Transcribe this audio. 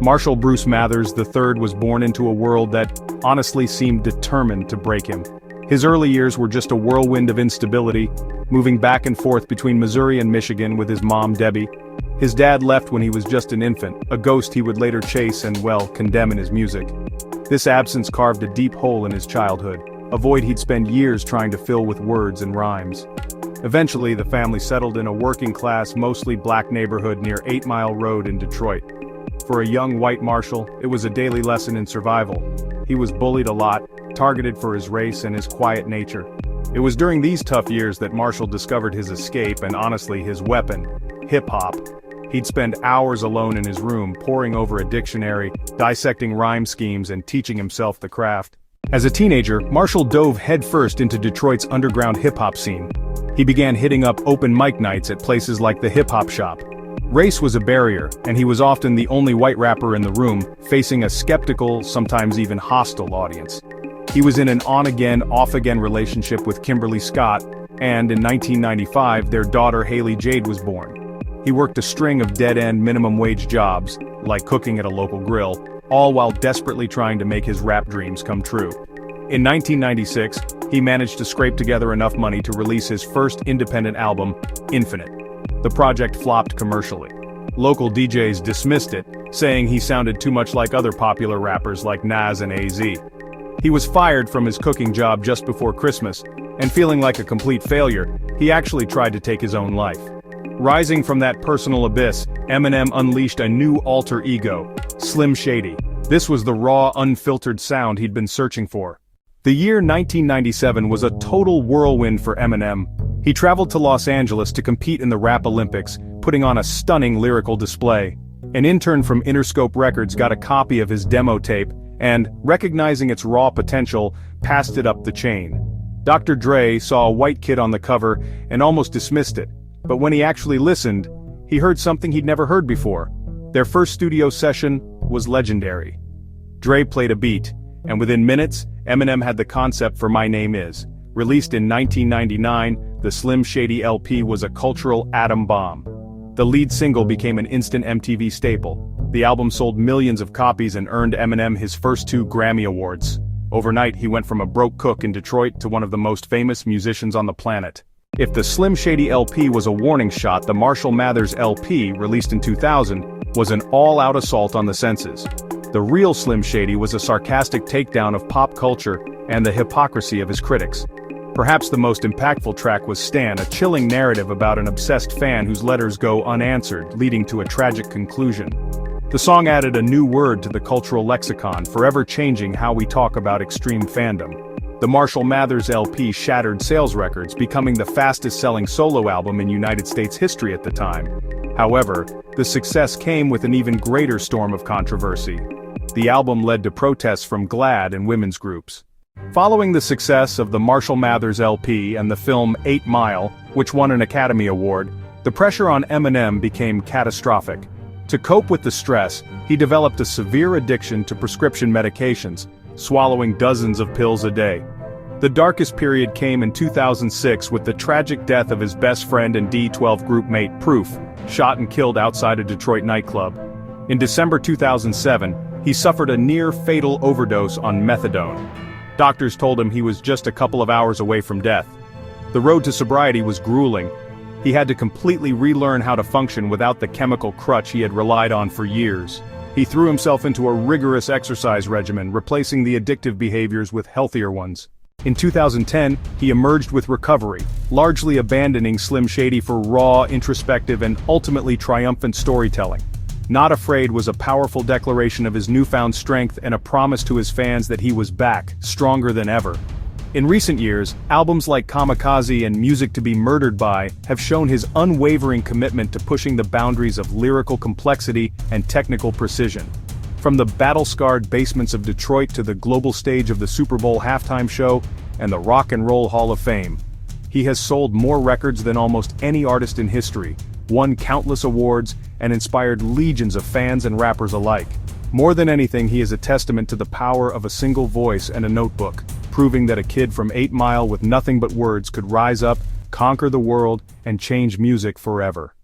Marshall Bruce Mathers III was born into a world that, honestly, seemed determined to break him. His early years were just a whirlwind of instability, moving back and forth between Missouri and Michigan with his mom Debbie. His dad left when he was just an infant, a ghost he would later chase and, well, condemn in his music. This absence carved a deep hole in his childhood, a void he'd spend years trying to fill with words and rhymes. Eventually, the family settled in a working-class, mostly black neighborhood near 8 Mile Road in Detroit. For a young white Marshall, it was a daily lesson in survival. He was bullied a lot, targeted for his race and his quiet nature. It was during these tough years that Marshall discovered his escape and, honestly, his weapon, hip-hop. He'd spend hours alone in his room, poring over a dictionary, dissecting rhyme schemes and teaching himself the craft. As a teenager, Marshall dove headfirst into Detroit's underground hip-hop scene. He began hitting up open mic nights at places like the Hip Hop Shop. Race was a barrier, and he was often the only white rapper in the room, facing a skeptical, sometimes even hostile audience. He was in an on-again, off-again relationship with Kimberly Scott, and in 1995 their daughter Haley Jade was born. He worked a string of dead-end minimum-wage jobs, like cooking at a local grill, all while desperately trying to make his rap dreams come true. In 1996, he managed to scrape together enough money to release his first independent album, Infinite. The project flopped commercially. Local DJs dismissed it, saying he sounded too much like other popular rappers like Nas and AZ. He was fired from his cooking job just before Christmas, and feeling like a complete failure, he actually tried to take his own life. Rising from that personal abyss, Eminem unleashed a new alter ego, SlimShady. This was the raw, unfiltered sound he'd been searching for. The year 1997 was a total whirlwind for Eminem. He traveled to Los Angeles to compete in the Rap Olympics, putting on a stunning lyrical display. An intern from Interscope Records got a copy of his demo tape, and, recognizing its raw potential, passed it up the chain. Dr. Dre saw a white kid on the cover and almost dismissed it, but when he actually listened, he heard something he'd never heard before. Their first studio session was legendary. Dre played a beat, and within minutes, Eminem had the concept for My Name Is. Released in 1999, the SlimShady LP was a cultural atom bomb. The lead single became an instant MTV staple. The album sold millions of copies and earned Eminem his first 2 Grammy Awards. Overnight, he went from a broke cook in Detroit to one of the most famous musicians on the planet. If the SlimShady LP was a warning shot, the MarshallMathers LP, released in 2000, was an all-out assault on the senses. The real SlimShady was a sarcastic takedown of pop culture and the hypocrisy of his critics. Perhaps the most impactful track was Stan, a chilling narrative about an obsessed fan whose letters go unanswered, leading to a tragic conclusion. The song added a new word to the cultural lexicon, forever changing how we talk about extreme fandom. The MarshallMathers LP shattered sales records, becoming the fastest-selling solo album in United States history at the time. However, the success came with an even greater storm of controversy. The album led to protests from GLAAD and women's groups. Following the success of the MarshallMathers LP and the film 8 Mile, which won an Academy Award, the pressure on Eminem became catastrophic. To cope with the stress, he developed a severe addiction to prescription medications, swallowing dozens of pills a day. The darkest period came in 2006 with the tragic death of his best friend and D12 group mate Proof, shot and killed outside a Detroit nightclub. In December 2007, he suffered a near-fatal overdose on methadone. Doctors told him he was just a couple of hours away from death. The road to sobriety was grueling. He had to completely relearn how to function without the chemical crutch he had relied on for years. He threw himself into a rigorous exercise regimen, replacing the addictive behaviors with healthier ones. In 2010, he emerged with recovery, largely abandoning SlimShady for raw, introspective, and ultimately triumphant storytelling. Not Afraid was a powerful declaration of his newfound strength and a promise to his fans that he was back, stronger than ever. In recent years, albums like Kamikaze and Music to Be Murdered By have shown his unwavering commitment to pushing the boundaries of lyrical complexity and technical precision. From the battle-scarred basements of Detroit to the global stage of the Super Bowl halftime show and the Rock and Roll Hall of Fame, he has sold more records than almost any artist in history, won countless awards, and inspired legions of fans and rappers alike. More than anything, he is a testament to the power of a single voice and a notebook, proving that a kid from 8 Mile with nothing but words could rise up, conquer the world, and change music forever.